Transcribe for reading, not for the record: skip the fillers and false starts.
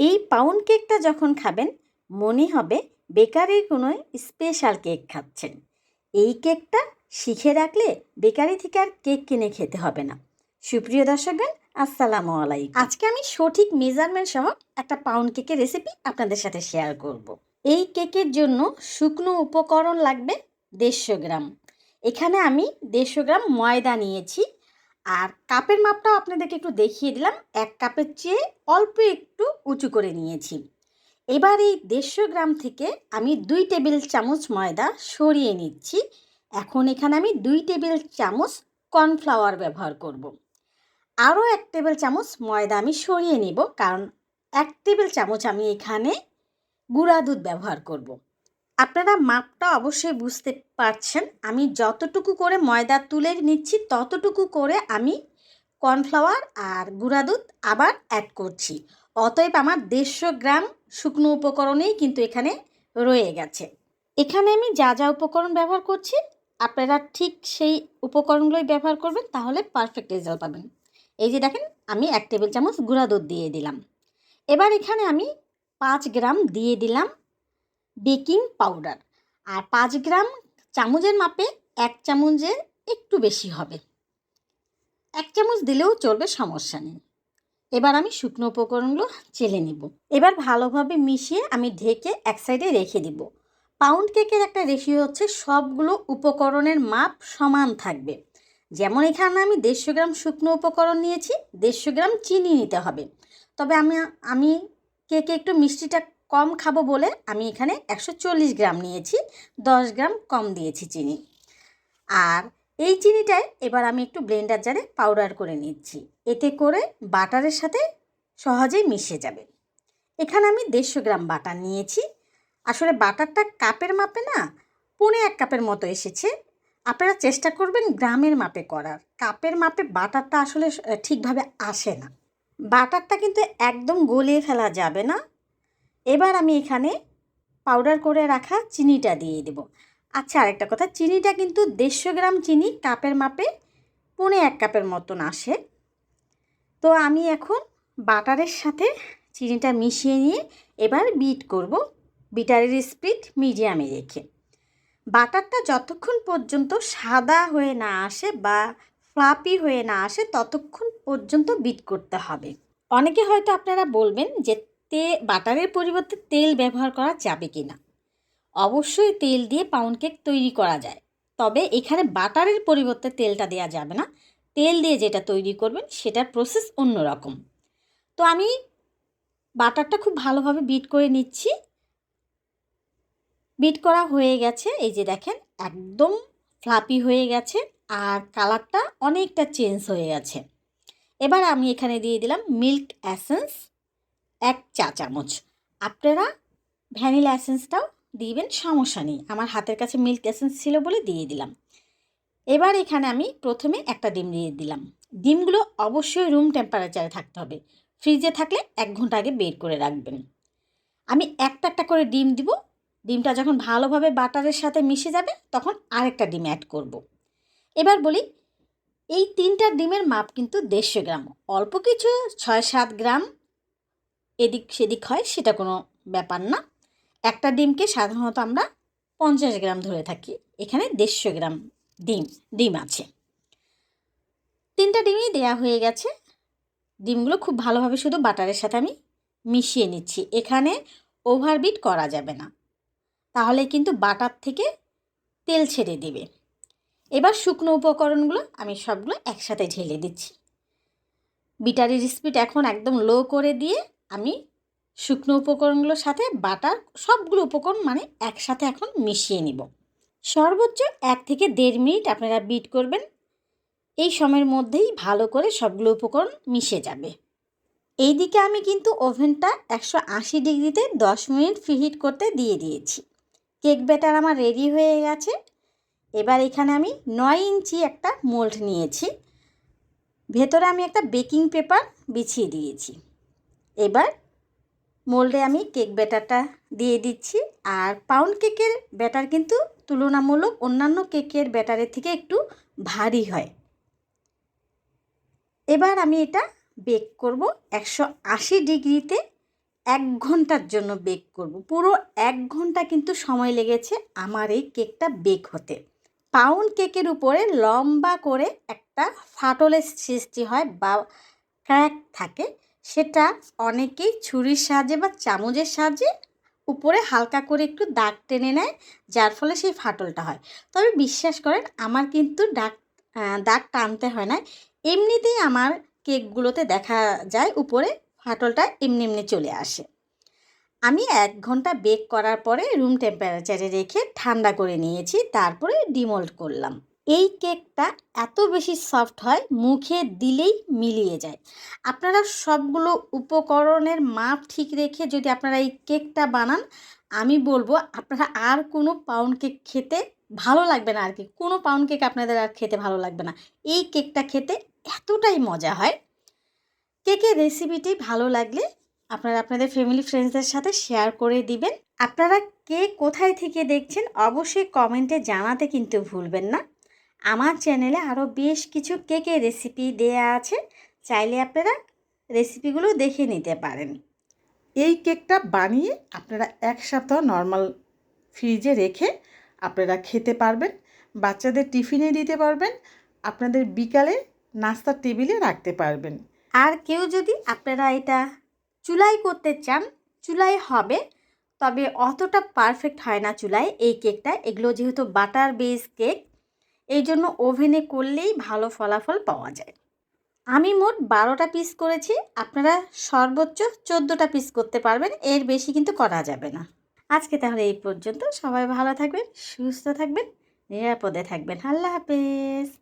এই পাউন্ড কেকটা যখন খাবেন মনে হবে বেকারির কোনো স্পেশাল কেক খাচ্ছেন। এই কেকটা শিখে রাখলে বেকারি থেকে আর কেক কিনে খেতে হবে না। সুপ্রিয় দর্শকগণ, আসসালামু আলাইকুম। আজকে আমি সঠিক মেজারমেন্ট সহ একটা পাউন্ড কেকের রেসিপি আপনাদের সাথে শেয়ার করব। এই কেকের জন্য শুকনো উপকরণ লাগবে 150 গ্রাম। এখানে আমি 150 গ্রাম ময়দা নিয়েছি। আর কাপের মাপটাও আপনাদেরকে একটু দেখিয়ে দিলাম, 1 কাপের চেয়ে অল্প একটু উঁচু করে নিয়েছি। এবার এই 150 গ্রাম থেকে আমি 2 টেবিল চামচ ময়দা সরিয়ে নিচ্ছি। এখন এখানে আমি 2 টেবিল চামচ কর্নফ্লাওয়ার ব্যবহার করব। আরও 1 টেবিল চামচ ময়দা আমি সরিয়ে নিব, কারণ 1 টেবিল চামচ আমি এখানে গুঁড়া দুধ ব্যবহার করব। আপনারা মাপটা অবশ্যই বুঝতে পারছেন, আমি যতটুকু করে ময়দা তুলে নিচ্ছি ততটুকু করে আমি কর্নফ্লাওয়ার আর গুঁড়া দুধ আবার অ্যাড করছি। অতএব আমার 150 গ্রাম শুকনো উপকরণেই কিন্তু এখানে রয়ে গেছে। এখানে আমি যা যা উপকরণ ব্যবহার করছি আপনারা ঠিক সেই উপকরণগুলোই ব্যবহার করবেন, তাহলে পারফেক্ট রেজাল্ট পাবেন। এই যে দেখেন, আমি 1 টেবিল চামচ গুঁড়া দুধ দিয়ে দিলাম। এবার এখানে আমি 5 গ্রাম দিয়ে দিলাম বেকিং পাউডার। আর 5 গ্রাম চামচের মাপে 1 চামচের একটু বেশি হবে, 1 চামচ দিলেও চলবে, সমস্যা নেই। এবার আমি শুকনো উপকরণগুলো চেলে নিব। এবার ভালোভাবে মিশিয়ে আমি ঢেকে এক সাইডে রেখে দিব। পাউন্ড কেকের একটা রেশিও হচ্ছে সবগুলো উপকরণের মাপ সমান থাকবে। যেমন এখানে আমি 150 গ্রাম শুকনো উপকরণ নিয়েছি, 150 গ্রাম চিনি নিতে হবে। তবে আমি কেকে একটু মিষ্টিটা কম খাবো বলে আমি এখানে 140 গ্রাম নিয়েছি, 10 গ্রাম কম দিয়েছি চিনি। আর এই চিনিটাই এবার আমি একটু ব্লেন্ডার জারে পাউডার করে নিচ্ছি, এতে করে বাটারের সাথে সহজেই মিশে যাবে। এখানে আমি 150 গ্রাম বাটার নিয়েছি। আসলে বাটারটা কাপের মাপে না, 1.25 কাপের মতো এসেছে। আপনারা চেষ্টা করবেন গ্রামের মাপে করার, কাপের মাপে বাটারটা আসলে ঠিকভাবে আসে না। বাটারটা কিন্তু একদম গলিয়ে ফেলা যাবে না। এবার আমি এখানে পাউডার করে রাখা চিনিটা দিয়ে দেব। আচ্ছা, আরেকটা কথা, চিনিটা কিন্তু 150 গ্রাম চিনি কাপের মাপে 1.25 কাপের মতন আসে। তো আমি এখন বাটারের সাথে চিনিটা মিশিয়ে নিয়ে এবার বিট করব, বিটারের স্পিড মিডিয়ামে রেখে। বাটারটা যতক্ষণ পর্যন্ত সাদা হয়ে না আসে বা ফ্লাপি হয়ে না আসে ততক্ষণ পর্যন্ত বিট করতে হবে। অনেকে হয়তো আপনারা বলবেন যে বাটারের পরিবর্তে তেল ব্যবহার করা যাবে কি না। অবশ্যই তেল দিয়ে পাউন্ড কেক তৈরি করা যায়, তবে এখানে বাটারের পরিবর্তে তেলটা দেওয়া যাবে না। তেল দিয়ে যেটা তৈরি করবেন সেটার প্রসেস অন্যরকম। তো আমি বাটারটা খুব ভালোভাবে বিট করে নিচ্ছি। বিট করা হয়ে গেছে, এই যে দেখেন একদম ফ্লাপি হয়ে গেছে আর কালারটা অনেকটা চেঞ্জ হয়ে গেছে। এবার আমি এখানে দিয়ে দিলাম মিল্ক এসেন্স 1 চা চামচ। আপনারা ভ্যানিলা এসেন্সটাও দিবেন, সমস্যা নেই। আমার হাতের কাছে মিল্ক এসেন্স ছিল বলে দিয়ে দিলাম। এবার এখানে আমি প্রথমে একটা ডিম দিয়ে দিলাম। ডিমগুলো অবশ্যই রুম টেম্পারেচারে থাকতে হবে, ফ্রিজে থাকলে 1 ঘন্টা আগে বের করে রাখবেন। আমি একটা একটা করে ডিম দিব। ডিমটা যখন ভালোভাবে বাটারের সাথে মিশে যাবে তখন আরেকটা ডিম অ্যাড করব। এবার বলি, এই 3টা ডিমের মাপ কিন্তু 150 গ্রাম, অল্প কিছু 6-7 গ্রাম এদিক সেদিক হয় সেটা কোনো ব্যাপার না। একটা ডিমকে সাধারণত আমরা 50 গ্রাম ধরে থাকি, এখানে 150 গ্রাম ডিম আছে। 3টা ডিমই দেয়া হয়ে গেছে। ডিমগুলো খুব ভালোভাবে শুধু বাটারের সাথে আমি মিশিয়ে নিচ্ছি। এখানে ওভারবিট করা যাবে না, তাহলে কিন্তু বাটার থেকে তেল ছেড়ে দেবে। এবার শুকনো উপকরণগুলো আমি সবগুলো একসাথে ঢেলে দিচ্ছি। বিটারের স্পিড এখন একদম লো করে দিয়ে আমি শুকনো উপকরণগুলোর সাথে বাটার সবগুলো উপকরণ মানে একসাথে এখন মিশিয়ে নিব। সর্বোচ্চ 1 থেকে 1.5 মিনিট আপনারা বিট করবেন। এই সময়ের মধ্যেই ভালো করে সবগুলো উপকরণ মিশে যাবে। এই দিকে আমি কিন্তু ওভেনটা 180 ডিগ্রিতে 10 মিনিট প্রিহিট করতে দিয়ে দিয়েছি। কেক ব্যাটার আমার রেডি হয়ে গেছে। এবার এখানে আমি 9 ইঞ্চি একটা মোল্ড নিয়েছি, ভেতরে আমি একটা বেকিং পেপার বিছিয়ে দিয়েছি। এবার মোল্ডে আমি কেক ব্যাটারটা দিয়ে দিচ্ছি। আর পাউন্ড কেকের ব্যাটার কিন্তু তুলনামূলক অন্যান্য কেকের ব্যাটারের থেকে একটু ভারী হয়। এবার আমি এটা বেক করব 180 ডিগ্রিতে 1 ঘন্টার জন্য বেক করব। পুরো 1 ঘন্টা কিন্তু সময় লেগেছে আমার এই কেকটা বেক হতে। পাউন্ড কেকের উপরে লম্বা করে একটা ফাটলের সৃষ্টি হয় বা ক্র্যাক থাকে, সেটা অনেকেই ছুরির সাহায্যে বা চামচের সাহায্যে উপরে হালকা করে একটু দাগ টেনে নেয়, যার ফলে সেই ফাটলটা হয়। তবে বিশ্বাস করেন, আমার কিন্তু দাগ টানতে হয় না, এমনিতেই আমার কেকগুলোতে দেখা যায় উপরে ফাটলটা এমনি এমনি চলে আসে। আমি 1 ঘন্টা বেক করার পরে রুম টেম্পারেচারে রেখে ঠান্ডা করে নিয়েছি, তারপরে ডিমোল্ড করলাম। এই কেকটা এত বেশি সফট হয়, মুখে দিলেই মিলিয়ে যায়। আপনারা সবগুলো উপকরণের মাপ ঠিক রেখে যদি আপনারা এই কেকটা বানান, আমি বলবো আপনারা আর কোনো পাউন্ড কেক খেতে ভালো লাগবে না। আর কি কোনো পাউন্ড কেক আপনাদের আর খেতে ভালো লাগবে না। এই কেকটা খেতে এতটাই মজা হয়। কেকের রেসিপিটি ভালো লাগলে আপনারা আপনাদের ফ্যামিলি ফ্রেন্ডসদের সাথে শেয়ার করে দিবেন। আপনারা কে কোথায় থেকে দেখছেন অবশ্যই কমেন্টে জানাতে কিন্তু ভুলবেন না। আমার চ্যানেলে আরও বেশ কিছু কেকের রেসিপি দেয়া আছে, চাইলে আপনারা রেসিপিগুলো দেখে নিতে পারেন। এই কেকটা বানিয়ে আপনারা 1 সপ্তাহ নর্মাল ফ্রিজে রেখে আপনারা খেতে পারবেন, বাচ্চাদের টিফিনে দিতে পারবেন, আপনাদের বিকালে নাস্তার টেবিলে রাখতে পারবেন। আর কেউ যদি আপনারা এটা চুলায় করতে চান, চুলায় হবে, তবে অতটা পারফেক্ট হয় না চুলায় এই কেকটা। এগুলো যেহেতু বাটার বেস কেক, এই জন্য ওভেনে করলেই ভালো ফলাফল পাওয়া যায়। আমি মোট 12টা পিস করেছি, আপনারা সর্বোচ্চ 14টা পিস করতে পারবেন, এর বেশি কিন্তু করা যাবে না। আজকে তাহলে এই পর্যন্ত। সবাই ভালো থাকবেন, সুস্থ থাকবেন, নিরাপদে থাকবেন। আল্লাহ হাফেজ।